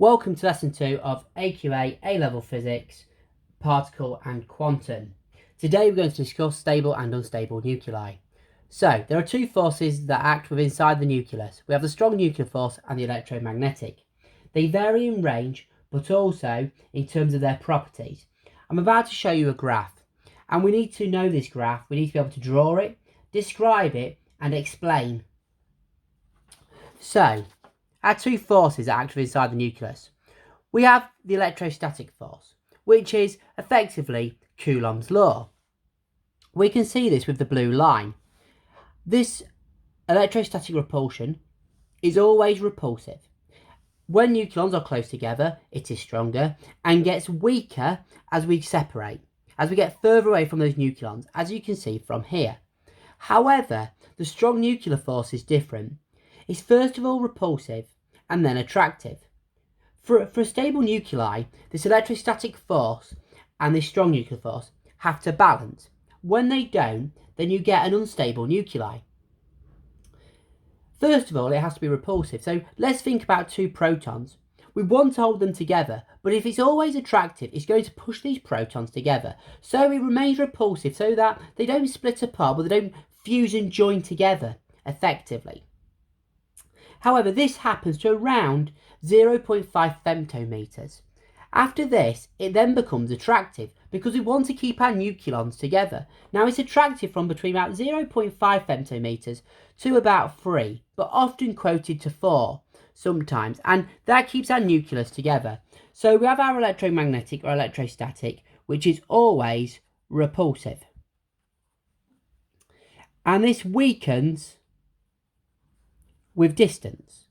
Welcome to lesson 2 of AQA A Level Physics, Particle and Quantum. Today we're going to discuss stable and unstable nuclei. So, there are two forces that act within inside the nucleus. We have the strong nuclear force and the electromagnetic. They vary in range, but also in terms of their properties. I'm about to show you a graph, and we need to know this graph. We need to be able to draw it, describe it, and explain. So, our two forces that act inside the nucleus. We have the electrostatic force, which is effectively Coulomb's law. We can see this with the blue line. This electrostatic repulsion is always repulsive. When nucleons are close together, it is stronger and gets weaker as we separate, as we get further away from those nucleons, as you can see from here. However, the strong nuclear force is different. It's first of all repulsive and then attractive. For a stable nuclei, this electrostatic force and this strong nuclear force have to balance. When they don't, then you get an unstable nuclei. First of all, it has to be repulsive. So let's think about two protons. We want to hold them together, but if it's always attractive, it's going to push these protons together. So it remains repulsive so that they don't split apart, but they don't fuse and join together effectively. However, this happens to around 0.5 femtometers. After this, it then becomes attractive because we want to keep our nucleons together. Now, it's attractive from between about 0.5 femtometers to about 3, but often quoted to 4 sometimes, and that keeps our nucleus together. So we have our electromagnetic or electrostatic, which is always repulsive. And this weakens with distance.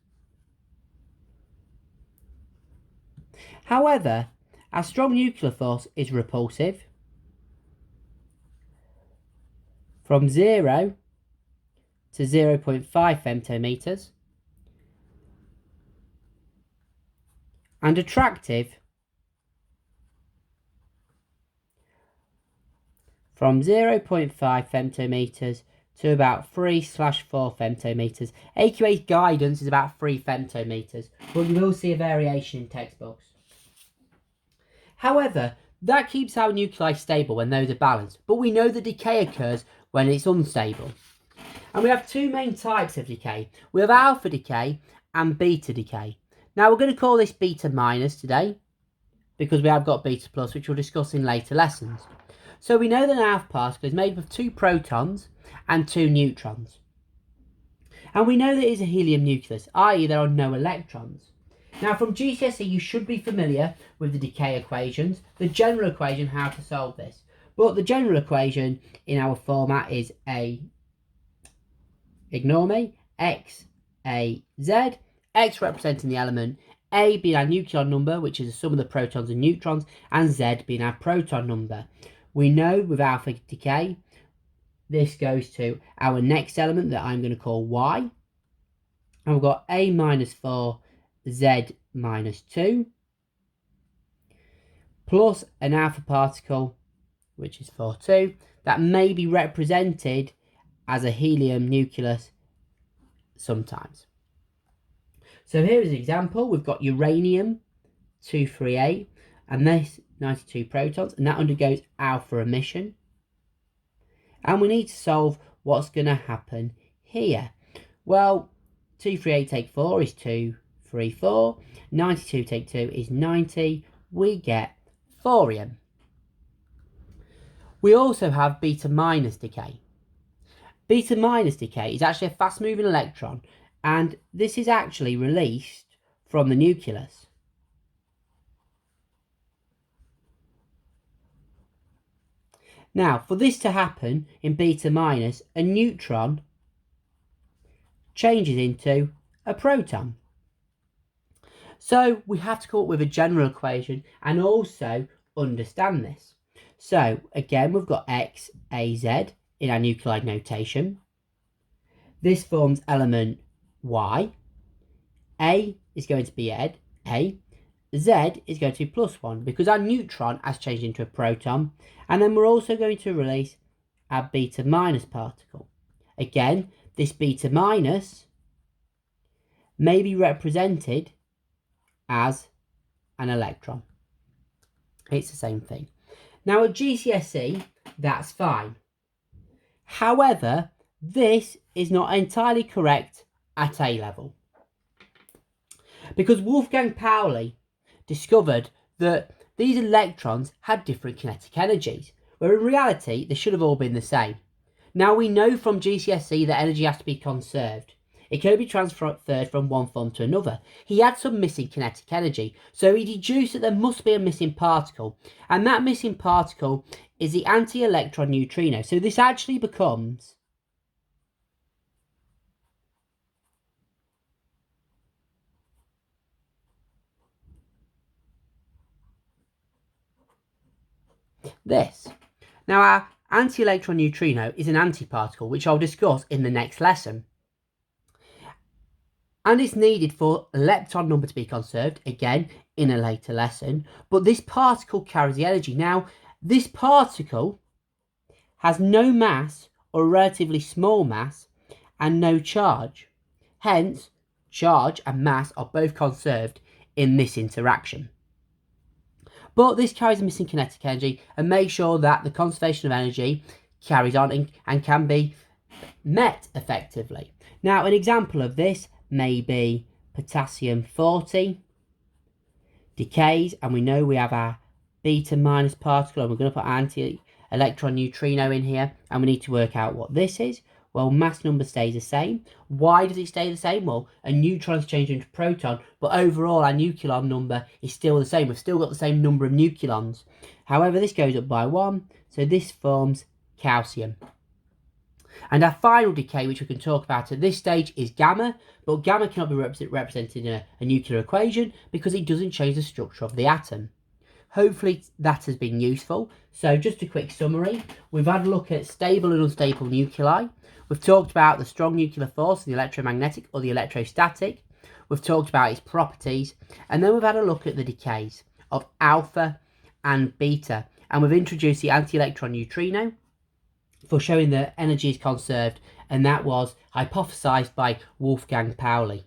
However, our strong nuclear force is repulsive from 0 to 0.5 femtometers and attractive from 0.5 femtometers to about 3/4 femtometers. AQA's guidance is about 3 femtometers, but you will see a variation in textbooks. However, that keeps our nuclei stable when those are balanced, but we know the decay occurs when it's unstable. And we have two main types of decay. We have alpha decay and beta decay. Now we're going to call this beta minus today, because we have got beta plus, which we'll discuss in later lessons. So we know that an alpha particle is made up of 2 protons and 2 neutrons. And we know that it is a helium nucleus, i.e. there are no electrons. Now from GCSE you should be familiar with the decay equations, the general equation, how to solve this. But the general equation in our format is X, A, Z, X representing the element, A being our nucleon number, which is the sum of the protons and neutrons, and Z being our proton number. We know with alpha decay, this goes to our next element that I'm going to call Y. And we've got A minus 4, Z minus 2, plus an alpha particle, which is 4,2, that may be represented as a helium nucleus sometimes. So here is an example. We've got uranium 238 and this 92 protons, and that undergoes alpha emission. And we need to solve what's going to happen here. Well, 238 take 4 is 234. 92 take 2 is 90. We get thorium. We also have beta minus decay. Beta minus decay is actually a fast moving electron, and this is actually released from the nucleus. Now, for this to happen in beta minus, a neutron changes into a proton. So we have to come up with a general equation and also understand this. So again, we've got X, A, Z in our nuclide notation. This forms element Y. A is going to be A. Z is going to be +1 because our neutron has changed into a proton. And then we're also going to release our beta minus particle. Again, this beta minus may be represented as an electron. It's the same thing. Now at GCSE, that's fine. However, this is not entirely correct at A level. Because Wolfgang Pauli discovered that these electrons had different kinetic energies, where in reality they should have all been the same. Now we know from GCSE that energy has to be conserved. It can only be transferred from one form to another. He had some missing kinetic energy, so he deduced that there must be a missing particle, and that missing particle is the anti-electron neutrino. So this actually becomes this. Now our anti-electron neutrino is an antiparticle, which I'll discuss in the next lesson. And it's needed for lepton number to be conserved, again, in a later lesson. But this particle carries the energy. Now, this particle has no mass or relatively small mass and no charge. Hence, charge and mass are both conserved in this interaction. But this carries a missing kinetic energy and makes sure that the conservation of energy carries on and can be met effectively. Now, an example of this may be Potassium-40 Decays, and we know we have our beta minus particle, and we're going to put anti-electron neutrino in here, and we need to work out what this is. Well, mass number stays the same. Why does it stay the same? Well, a neutron is changed into a proton, but overall our nucleon number is still the same. We've still got the same number of nucleons. However, this goes up by 1, so this forms calcium. And our final decay, which we can talk about at this stage, is gamma, but gamma cannot be represented in a nuclear equation because it doesn't change the structure of the atom. Hopefully that has been useful. So just a quick summary. We've had a look at stable and unstable nuclei. We've talked about the strong nuclear force, the electromagnetic or the electrostatic. We've talked about its properties. And then we've had a look at the decays of alpha and beta. And we've introduced the anti-electron neutrino for showing that energy is conserved, and that was hypothesized by Wolfgang Pauli.